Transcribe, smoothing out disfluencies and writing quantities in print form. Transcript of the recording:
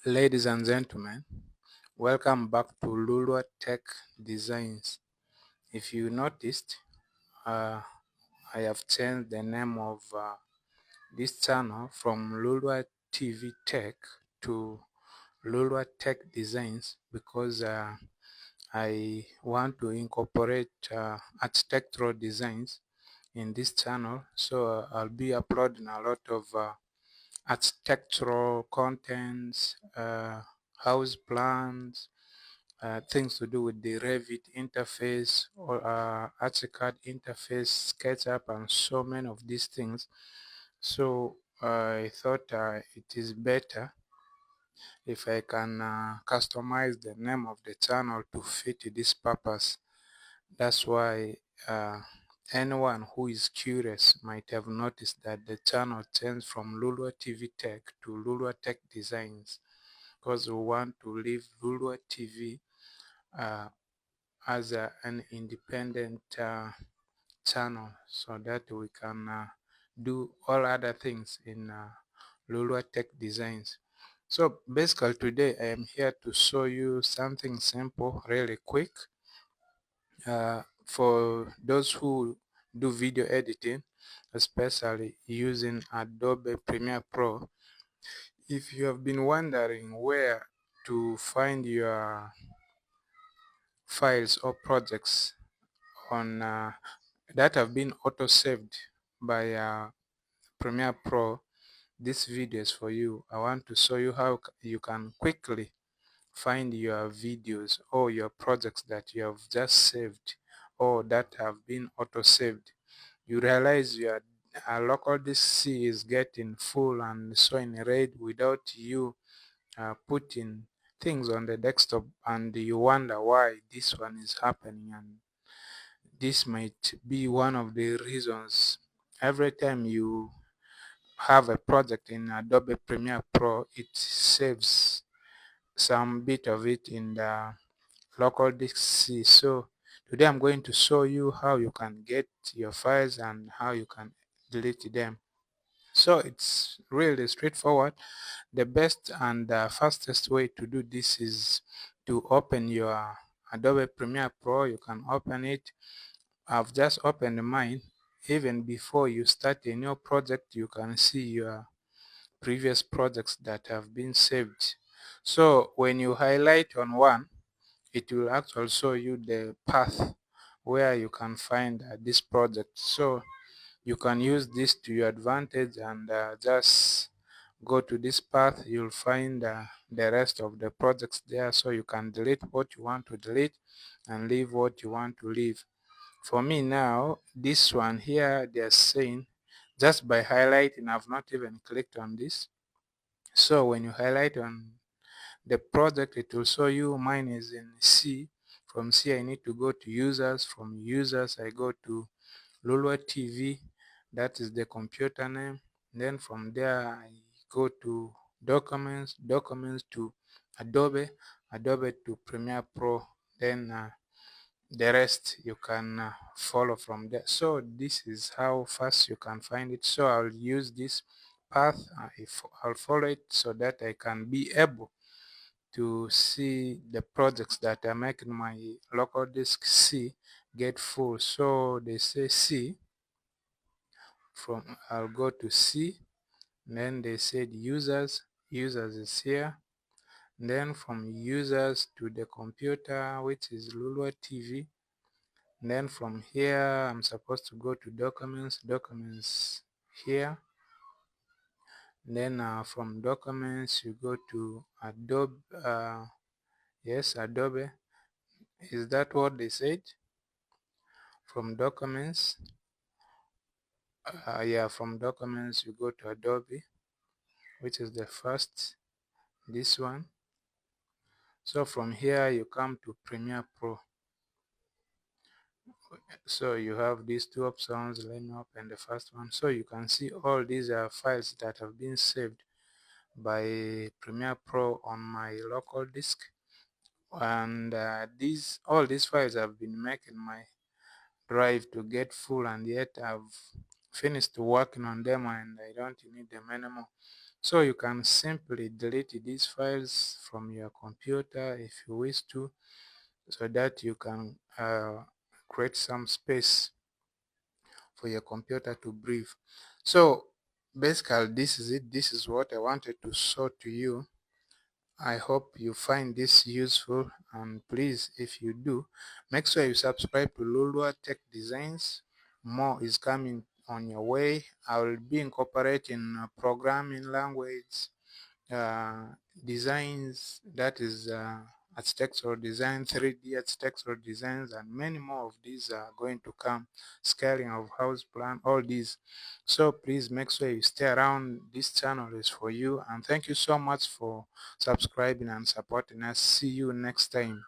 Ladies and gentlemen, welcome back to Lulua Tech Designs. If you noticed, I have changed the name of this channel from Lulua TV Tech to Lulua Tech Designs because I want to incorporate architectural designs in this channel. So I'll be uploading a lot of architectural contents, house plans, things to do with the Revit interface or ArchiCAD interface, SketchUp, and so many of these things. So I thought it is better if I can customize the name of the channel to fit this purpose. That's why anyone who is curious might have noticed that the channel changed from Lulua TV Tech to Lulua Tech Designs, because we want to leave Lulua TV as an independent channel so that we can do all other things in Lulua Tech Designs. So basically today I am here to show you something simple, really quick. For those who do video editing, especially using Adobe Premiere Pro, if you have been wondering where to find your files or projects on that have been auto saved by Premiere Pro, this video is for you. I want to show you how you can quickly find your videos or your projects that you have just saved or that have been auto saved. You realize your local disk C is getting full and showing red without you putting things on the desktop, and you wonder why this one is happening, and this might be one of the reasons. Every time you have a project in Adobe Premiere Pro, it saves some bit of it in the local disk C. So today I'm going to show you how you can get your files and how you can delete them. So it's really straightforward. The best and fastest way to do this is to open your Adobe Premiere Pro. You can open it. I've just opened mine. Even before you start a new project, you can see your previous projects that have been saved. So when you highlight on one, it will actually show you the path where you can find this project. So you can use this to your advantage and just go to this path. You'll find the rest of the projects there, so you can delete what you want to delete and leave what you want to leave. For me now, this one here, they're saying just by highlighting, I've not even clicked on this. So when you highlight on the project, it will show you mine is in C. From C I need to go to users. From users I go to Lulua TV, that is the computer name. Then from there I go to documents, documents to Adobe, Adobe to Premiere Pro. Then the rest you can follow from there. So this is how fast you can find it. So I'll use this path. I'll follow it so that I can be able to see the projects that are making my local disk C get full. So they say C. From I'll go to C. Then they said users. Users is here. Then from users to the computer, which is Lulua TV. Then from here I'm supposed to go to documents. Documents here. Then from documents you go to Adobe. Yes, Adobe. Is that what they said? From documents, yeah, from documents you go to Adobe, which is the first, this one. So from here you come to Premiere Pro. So you have these two options. Let me open the first one. So you can see all these are files that have been saved by Premiere Pro on my local disk, and all these files have been making my drive to get full, and yet I've finished working on them and I don't need them anymore. So you can simply delete these files from your computer if you wish to, so that you can create some space for your computer to breathe. So basically this is it. This is what I wanted to show to you. I hope you find this useful, and please, if you do, make sure you subscribe to Lulua Tech Designs. More is coming on your way. I will be incorporating programming language, uh, designs, that is architectural design, 3D architectural designs, and many more of these are going to come. Scaling of house plan, all these. So please make sure you stay around. This channel is for you, and thank you so much for subscribing and supporting us. See you next time.